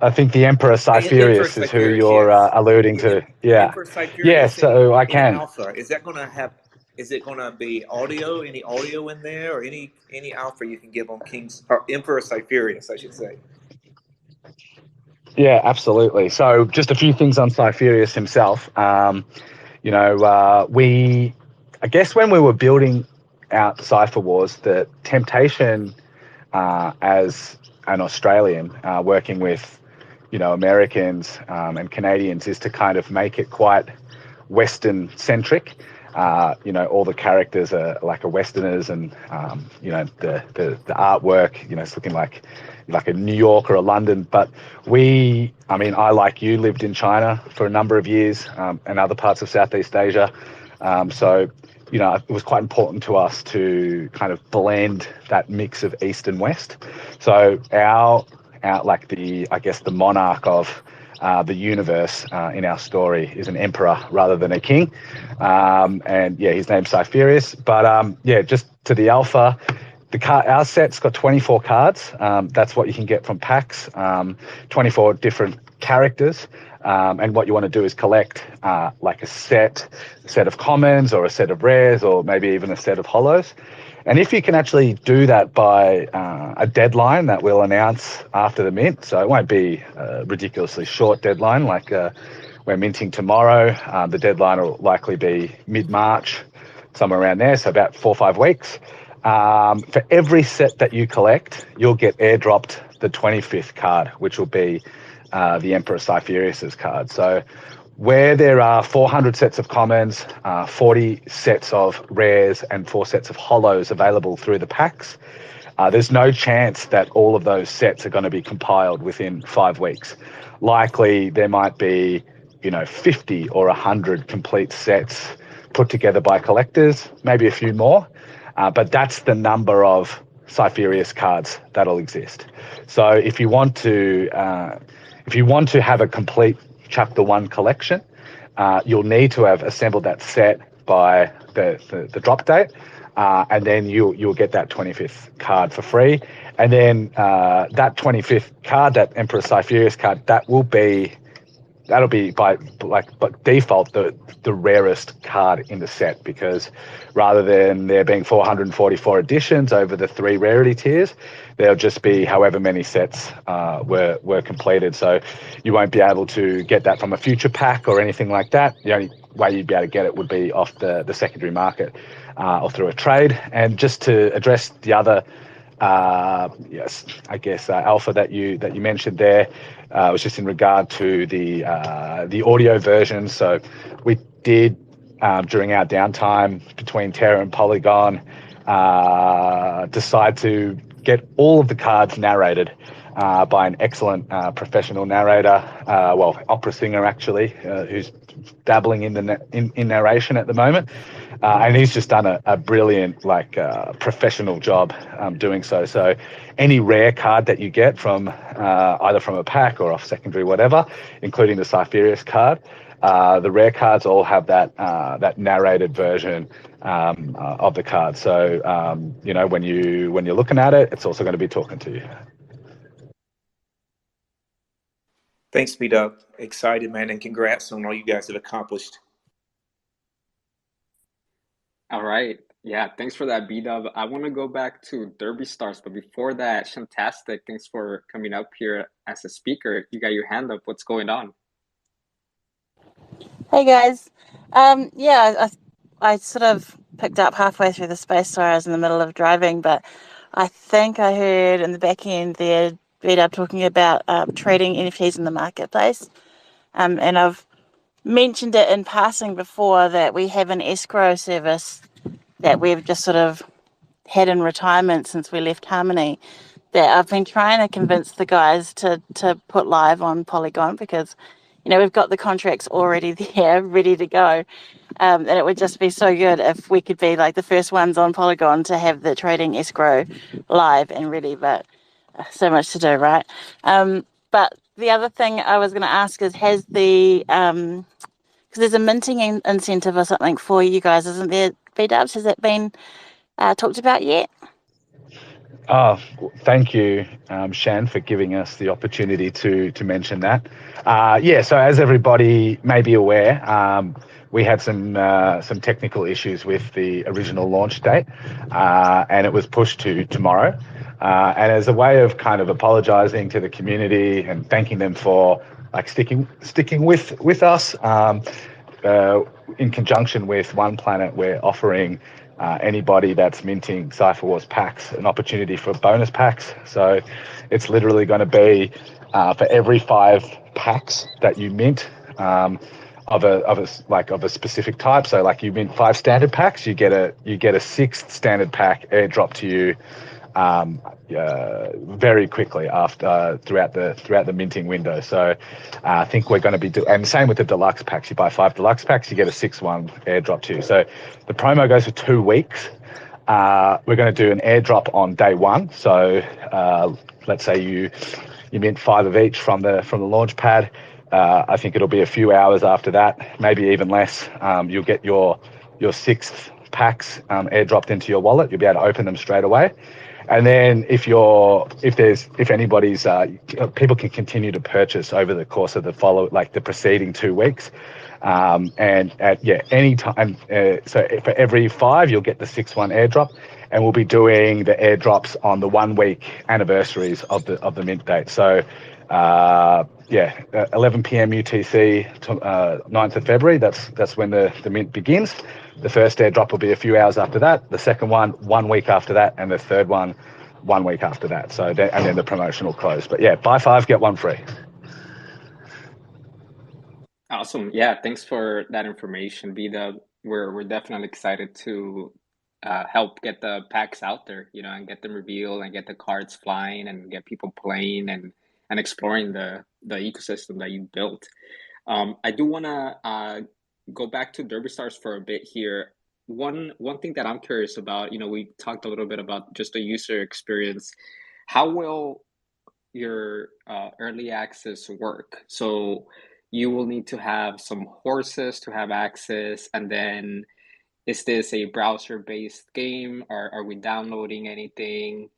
I think the Emperor Emperor Cypherius is who Cypherius, you're yes. alluding to. Yeah. Emperor Yeah, Cypherius so I in can. alpha. Is that going to have? Is it going to be audio? Any audio in there, or any alpha you can give on King's or Emperor Cypherius, I should say? Yeah, absolutely. So just a few things on Cypherius himself. I guess when we were building out Sifer Wars, the temptation as an Australian working with, Americans and Canadians is to kind of make it quite Western centric. All the characters are like a Westerners, and the artwork, it's looking like a New York or a London. But I, like you, lived in China for a number of years and other parts of Southeast Asia. So it was quite important to us to kind of blend that mix of East and West. So our the monarch of the universe in our story is an emperor rather than a king. His name's Cypherius. But just to the alpha, our set's got 24 cards. That's what you can get from packs, 24 different characters. And what you want to do is collect like a set of commons or a set of rares or maybe even a set of holos. And if you can actually do that by a deadline that we'll announce after the mint, so it won't be a ridiculously short deadline like we're minting tomorrow. The deadline will likely be mid-March, somewhere around there, so about 4 or 5 weeks. For every set that you collect, you'll get airdropped the 25th card, which will be the Emperor Cypherius's card. So where there are 400 sets of commons, 40 sets of rares, and 4 sets of holos available through the packs, there's no chance that all of those sets are going to be compiled within 5 weeks. Likely there might be 50 or 100 complete sets put together by collectors, maybe a few more, but that's the number of Cypherius cards that'll exist. So if you want to have a complete Chapter 1 collection, you'll need to have assembled that set by the drop date, and then you'll get that 25th card for free. And then that 25th card, that Emperor Cypherius card, that'll be by default the rarest card in the set, because rather than there being 444 editions over the 3 rarity tiers, there'll just be however many sets were completed. So you won't be able to get that from a future pack or anything like that. The only way you'd be able to get it would be off the secondary market or through a trade. And just to address the other alpha that you mentioned there, was just in regard to the audio version. So we did during our downtime between Terra and Polygon decide to get all of the cards narrated by an excellent professional narrator, opera singer actually, who's dabbling in narration at the moment. And he's just done a brilliant, professional job doing so. So any rare card that you get from either from a pack or off secondary, whatever, including the Cypherius card, the rare cards all have that narrated version of the card. So when you're looking at it, it's also going to be talking to you. Thanks, Bdub. Excited, man, and congrats on all you guys have accomplished. All right. Yeah, thanks for that, Bdub. I want to go back to Derby Stars, but before that, Shantastic, thanks for coming up here as a speaker. You got your hand up. What's going on? Hey guys. I sort of picked up halfway through the space. Sorry, I was in the middle of driving, but I think I heard in the back end there Bdub talking about trading NFTs in the marketplace. And I've mentioned it in passing before that we have an escrow service that we've just sort of had in retirement since we left Harmony that I've been trying to convince the guys to put live on Polygon because, we've got the contracts already there, ready to go. And it would just be so good if we could be like the first ones on Polygon to have the trading escrow live and ready, but so much to do, right? But the other thing I was going to ask is, has the, because there's a minting incentive or something for you guys, isn't there, Bdubs? Has that been talked about yet? Oh, thank you, Shan, for giving us the opportunity to mention that. Yeah, so as everybody may be aware, we had some technical issues with the original launch date, and it was pushed to tomorrow. And as a way of kind of apologising to the community and thanking them for sticking with us, in conjunction with OnePlanet, we're offering anybody that's minting Sifer Wars packs an opportunity for bonus packs. So it's literally going to be for every 5 packs that you mint of a specific type. So like you mint 5 standard packs, you get a 6th standard pack airdrop to you very quickly after throughout the minting window. So I think we're going to be and same with the deluxe packs. You buy 5 deluxe packs, you get a 6th one airdrop to you. So the promo goes for 2 weeks. We're going to do an airdrop on day 1. So let's say you mint 5 of each from the launch pad. I think it'll be a few hours after that, maybe even less. You'll get your 6th packs airdropped into your wallet. You'll be able to open them straight away. And then if anybody's people can continue to purchase over the course of the preceding 2 weeks, and at any time. So for every 5, you'll get the 6th one airdrop, and we'll be doing the airdrops on the 1 week anniversaries of the mint date. So 11 p.m. UTC, 9th of February. That's when the mint begins. The first airdrop will be a few hours after that. The second one 1 week after that, and the third one 1 week after that. So and then the promotion will close. But yeah, buy 5, get 1 free. Awesome. Yeah, thanks for that information, Bdub. We're definitely excited to help get the packs out there, and get them revealed and get the cards flying and get people playing and exploring the ecosystem that you built. I do want to go back to Derby Stars for a bit here. One thing that I'm curious about, we talked a little bit about just the user experience. How will your early access work? So you will need to have some horses to have access, and then is this a browser-based game, or are we downloading anything?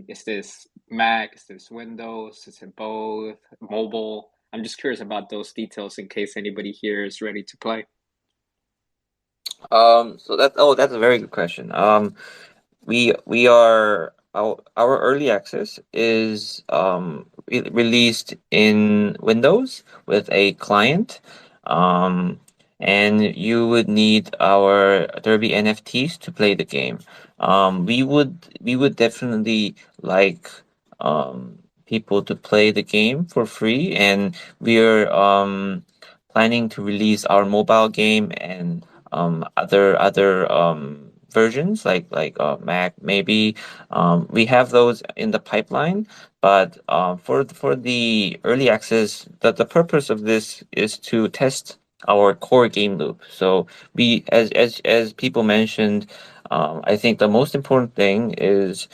Is this Mac? Is this Windows? Is it both? Mobile? I'm just curious about those details in case anybody here is ready to play. So that's a very good question. We are our early access is released in Windows with a client, and you would need our Derby NFTs to play the game. We would definitely like people to play the game for free, and we're planning to release our mobile game and other versions like Mac maybe. We have those in the pipeline, but for the early access, the purpose of this is to test our core game loop. So we, as people mentioned, I think the most important thing is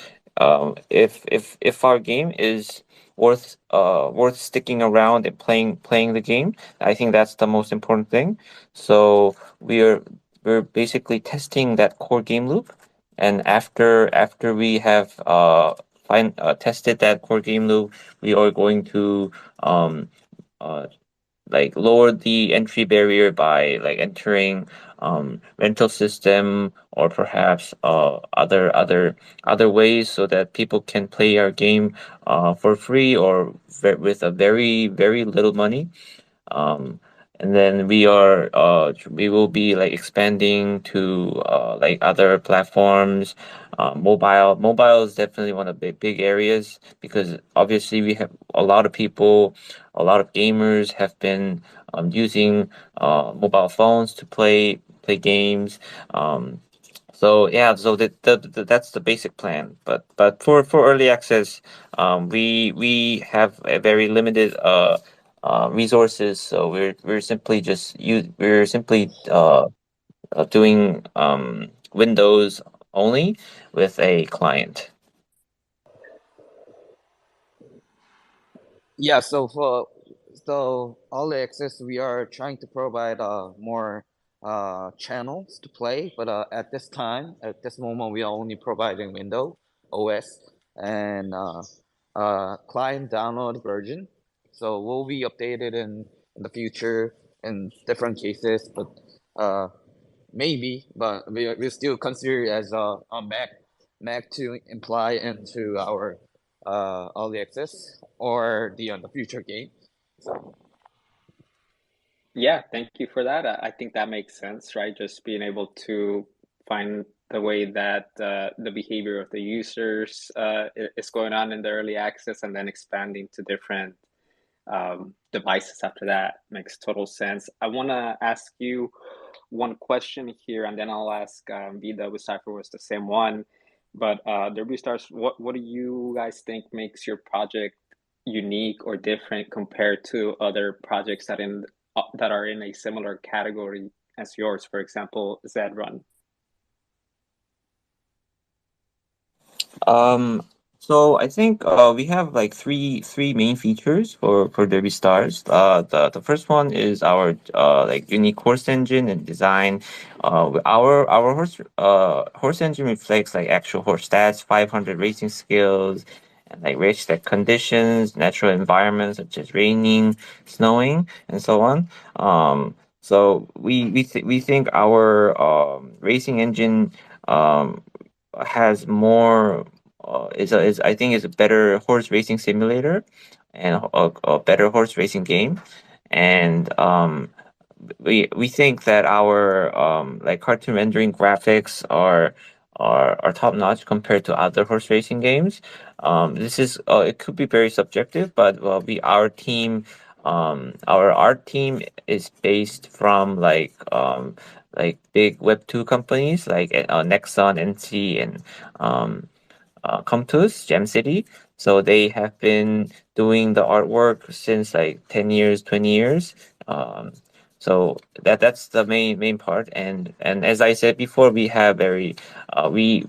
if our game is worth sticking around and playing the game. I think that's the most important thing. So we're basically testing that core game loop, and after we have tested that core game loop, we are going to lower the entry barrier by entering rental system, or perhaps other ways, so that people can play our game for free or with a very very little money. And then we will be expanding to other platforms. Mobile is definitely one of the big areas, because obviously we have a lot of people, a lot of gamers have been using mobile phones to play games. So yeah, so that's the basic plan. But for early access, we have a very limited resources. So we're simply doing Windows only with a client. Yeah, so all the access we are trying to provide more channels to play, but at this moment, we are only providing Windows OS and client download version. So we'll be updated in the future in different cases, but uh, maybe, but we still consider it as a Mac to imply into our early access or the future game. So Yeah, thank you for that. I think that makes sense, right? Just being able to find the way that the behavior of the users is going on in the early access and then expanding to different devices after that makes total sense. I want to ask you one question here, and then I'll ask Vida with Sifer Wars the same one. But Derby Stars, what do you guys think makes your project unique or different compared to other projects that are in a similar category as yours? For example, Zedrun. Um, so I think we have like three main features for Derby Stars. The first one is our like unique horse engine and design. Our horse engine reflects like actual horse stats, 500 racing skills, and like racetrack conditions, natural environments such as raining, snowing, and so on. So we think our racing engine um has more is I think is a better horse racing simulator and a better horse racing game, and we think that our like cartoon rendering graphics are top notch compared to other horse racing games. This is it could be very subjective, but we our team our art team is based from like big Web2 companies like Nexon, NC, and um, Comtus, Gem City. So they have been doing the artwork since like 10 years, 20 years. Um, so that's the main part. And as I said before, we have very we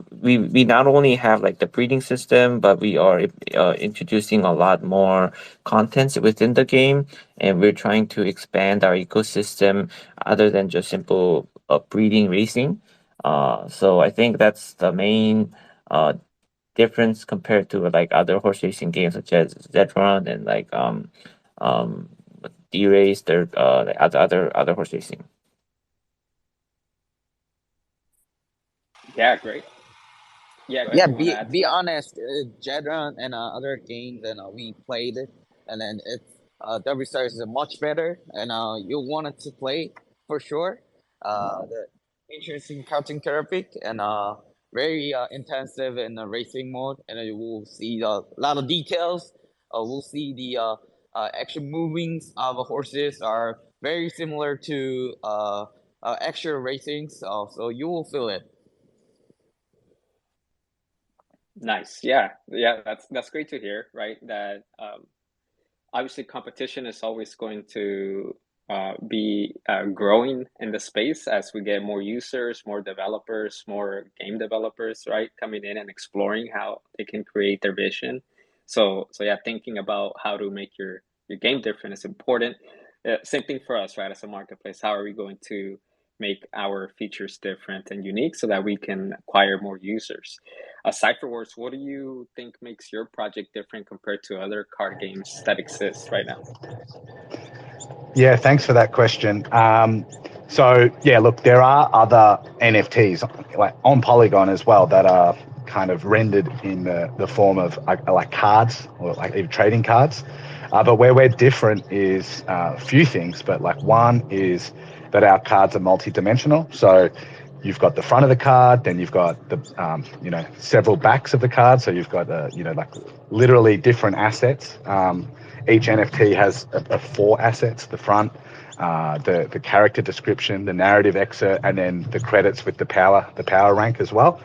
not only have like the breeding system, but we are introducing a lot more contents within the game, and we're trying to expand our ecosystem other than just simple breeding racing. So I think that's the main uh, difference compared to like other horse racing games such as Zetron and like um D-Race, or like other horse racing. Yeah, great. Yeah, go yeah, ahead. You want to add to be that? honest, Jedron and other games and we played it, and then it's Derby Stars is much better, and you wanted to play for sure. The interesting counting therapy and very intensive in the racing mode, and you will see a lot of details. We'll see the action movings of the horses are very similar to actual racing, so you will feel it. Nice. Yeah, yeah. That's great to hear, right? That obviously competition is always going to be growing in the space as we get more users, more developers, more game developers, right, coming in and exploring how they can create their vision. So yeah, thinking about how to make your game different is important. Same thing for us, right? As a marketplace, how are we going to make our features different and unique so that we can acquire more users? Sifer Wars, what do you think makes your project different compared to other card games that exist right now? Yeah, thanks for that question. So yeah, look, there are other NFTs like on Polygon as well that are kind of rendered in the form of like cards or like even trading cards. But where we're different is a few things. But like one is that our cards are multi-dimensional. So you've got the front of the card, then you've got the several backs of the card. So you've got like literally different assets. Each NFT has four assets: the front, the character description, the narrative excerpt, and then the credits with the power rank as well.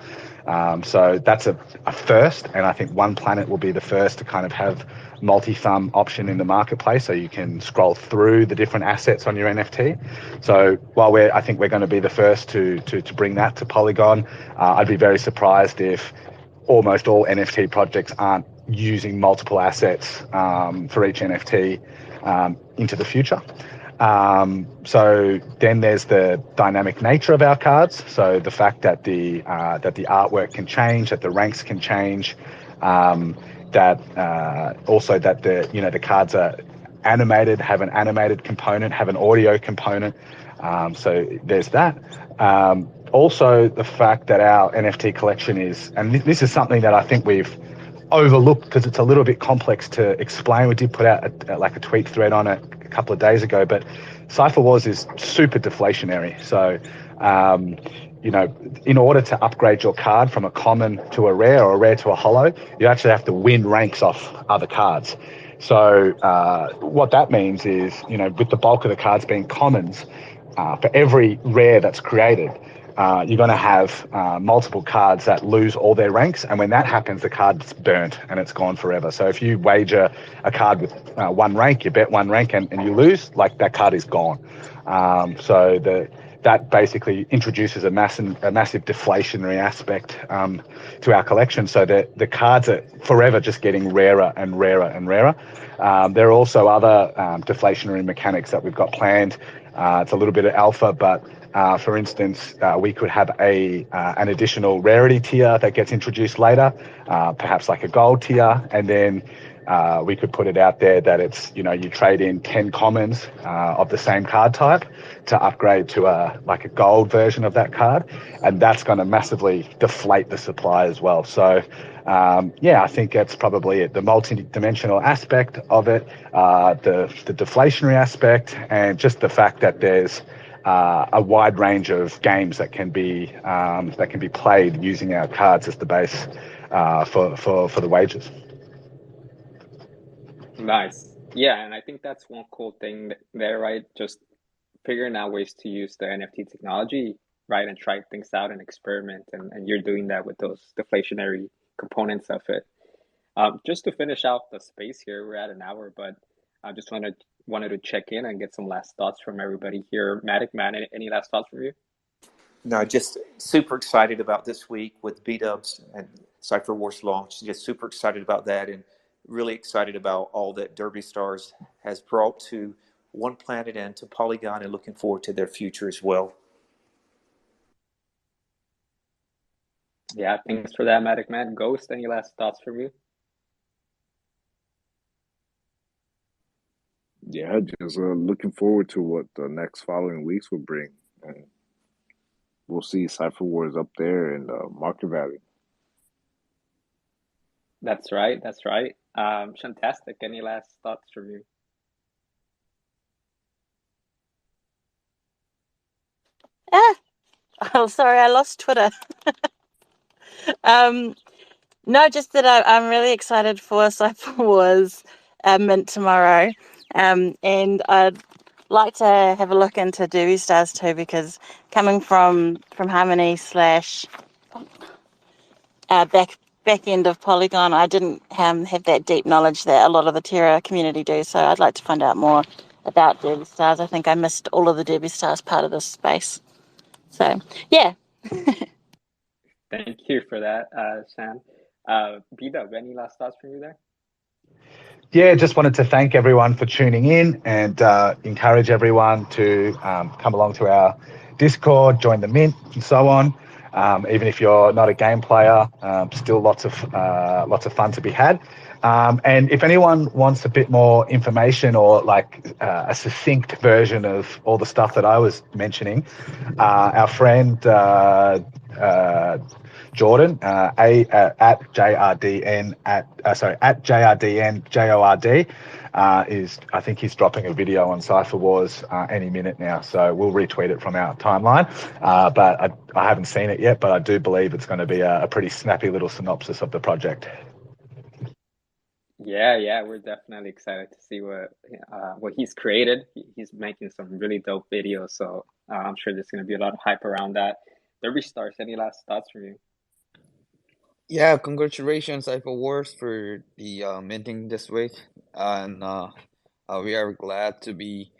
So that's a first, and I think OnePlanet will be the first to kind of have multi-thumb option in the marketplace, so you can scroll through the different assets on your NFT. So while I think we're going to be the first to bring that to Polygon, I'd be very surprised if almost all NFT projects aren't using multiple assets for each NFT into the future. So then there's the dynamic nature of our cards. So the fact that the artwork can change, that the ranks can change, that also that the cards are animated, have an animated component, have an audio component. So there's that. Also the fact that our NFT collection is, and this is something that I think we've overlooked because it's a little bit complex to explain. We did put out a tweet thread on it a couple of days ago, but Sifer Wars is super deflationary. So, in order to upgrade your card from a common to a rare or a rare to a holo, you actually have to win ranks off other cards. So what that means is, with the bulk of the cards being commons, for every rare that's created, you're going to have multiple cards that lose all their ranks, and when that happens, the card's burnt and it's gone forever. So if you wager a card with one rank, you bet one rank and you lose, that card is gone. So that basically introduces a massive deflationary aspect to our collection, so that the cards are forever just getting rarer and rarer and rarer. There are also other deflationary mechanics that we've got planned. It's a little bit of alpha, but for instance, we could have an additional rarity tier that gets introduced later, perhaps like a gold tier, and then we could put it out there that it's, you trade in 10 commons of the same card type to upgrade to a gold version of that card, and that's going to massively deflate the supply as well. So I think that's probably it. The multi-dimensional aspect of it, the deflationary aspect, and just the fact that there's a wide range of games that can be played using our cards as the base for the wagers. Nice. Yeah, and I think that's one cool thing there, right? Just figuring out ways to use the NFT technology, right, and try things out and experiment, and you're doing that with those deflationary components of it. Just to finish out the space here, we're at an hour, but I just wanted to check in and get some last thoughts from everybody here. Matic, man, any last thoughts from you? No, just super excited about this week with Bdub's and Sifer Wars launch. Just super excited about that, and really excited about all that Derby Stars has brought to OnePlanet and to Polygon, and looking forward to their future as well. Yeah, thanks for that, Matic, man. Ghost, any last thoughts from you? Yeah, just looking forward to what the next following weeks will bring. And we'll see Sifer Wars up there in market value. That's right. Fantastic. Any last thoughts from you? Oh, sorry, I lost Twitter. No, just that I'm really excited for Sifer Wars mint tomorrow, and I'd like to have a look into Derby Stars too, because coming from Harmony / back end of Polygon, I didn't have that deep knowledge that a lot of the Terra community do. So I'd like to find out more about Derby Stars. I think I missed all of the Derby Stars part of this space. So yeah. Thank you for that, Sam. Bdub, any last thoughts from you there? Yeah, just wanted to thank everyone for tuning in, and encourage everyone to come along to our Discord, join the mint, and so on. Even if you're not a game player, still lots of fun to be had. And if anyone wants a bit more information or a succinct version of all the stuff that I was mentioning, our friend Jordan, at JRDN JORD, I think he's dropping a video on Sifer Wars any minute now, so we'll retweet it from our timeline. But I haven't seen it yet, but I do believe it's going to be a pretty snappy little synopsis of the project. Yeah, we're definitely excited to see what he's created. He's making some really dope videos, so I'm sure there's going to be a lot of hype around that. Derby Stars, any last thoughts from you? Yeah, congratulations, Sifer Wars, for the minting this week, and we are glad to be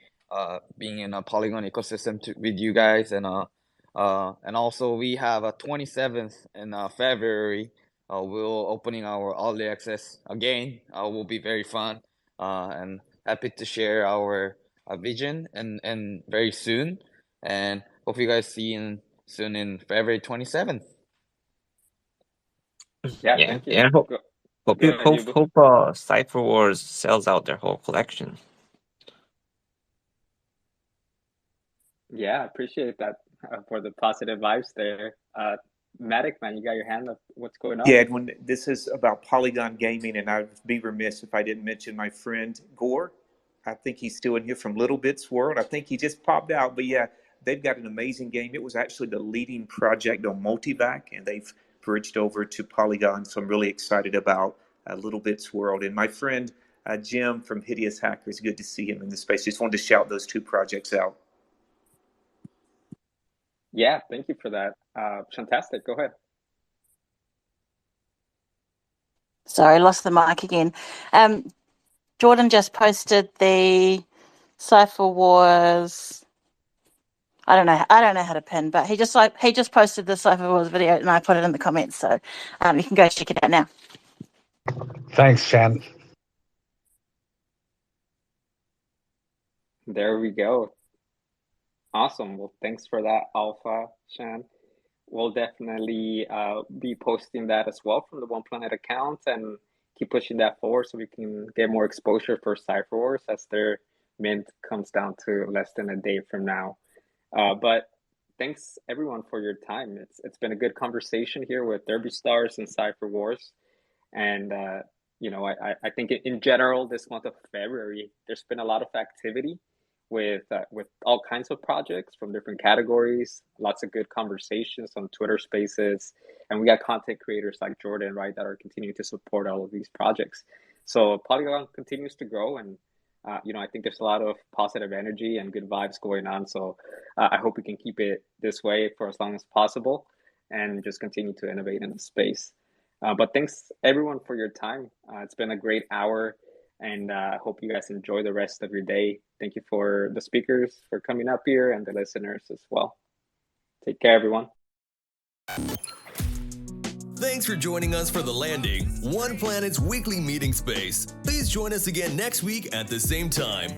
being in a Polygon ecosystem with you guys, and also we have a 27th in February. We'll opening our early access again. Will be very fun, and happy to share our vision and very soon, and hope you guys see you soon in February 27th. Yeah, Yeah, thank you. yeah. Hope Go, hope go you ahead, hope Yubu. hope Sifer Wars sells out their whole collection. Yeah, I appreciate that for the positive vibes there. Matic, man, you got your hand up. What's going on? Yeah, Edwin, this is about Polygon Gaming, and I'd be remiss if I didn't mention my friend Gore. I think he's still in here from Little Bits World. I think he just popped out, but yeah, they've got an amazing game. It was actually the leading project on Multivac, and they've bridged over to Polygon, so I'm really excited about Little Bits World. And my friend Jim from Hideous Hackers, good to see him in the space. Just wanted to shout those two projects out. Yeah, thank you for that. Fantastic. Go ahead. Sorry, lost the mic again. Jordan just posted the Sifer Wars. I don't know how to pin, but he just posted the Sifer Wars video, and I put it in the comments, so you can go check it out now. Thanks, Shan. There we go. Awesome. Well, thanks for that, Alpha, Shan. We'll definitely be posting that as well from the OnePlanet account and keep pushing that forward so we can get more exposure for Sifer Wars as their mint comes down to less than a day from now. But thanks everyone for your time. It's been a good conversation here with Derby Stars and Sifer Wars, and I think in general this month of February there's been a lot of activity with all kinds of projects from different categories, lots of good conversations on Twitter Spaces, and we got content creators like Jordan, right, that are continuing to support all of these projects. So Polygon continues to grow, and I think there's a lot of positive energy and good vibes going on. So I hope we can keep it this way for as long as possible and just continue to innovate in the space. But thanks everyone for your time. It's been a great hour, and I hope you guys enjoy the rest of your day. Thank you for the speakers for coming up here and the listeners as well. Take care, everyone. Thanks for joining us for The Landing, OnePlanet's weekly meeting space. Please join us again next week at the same time.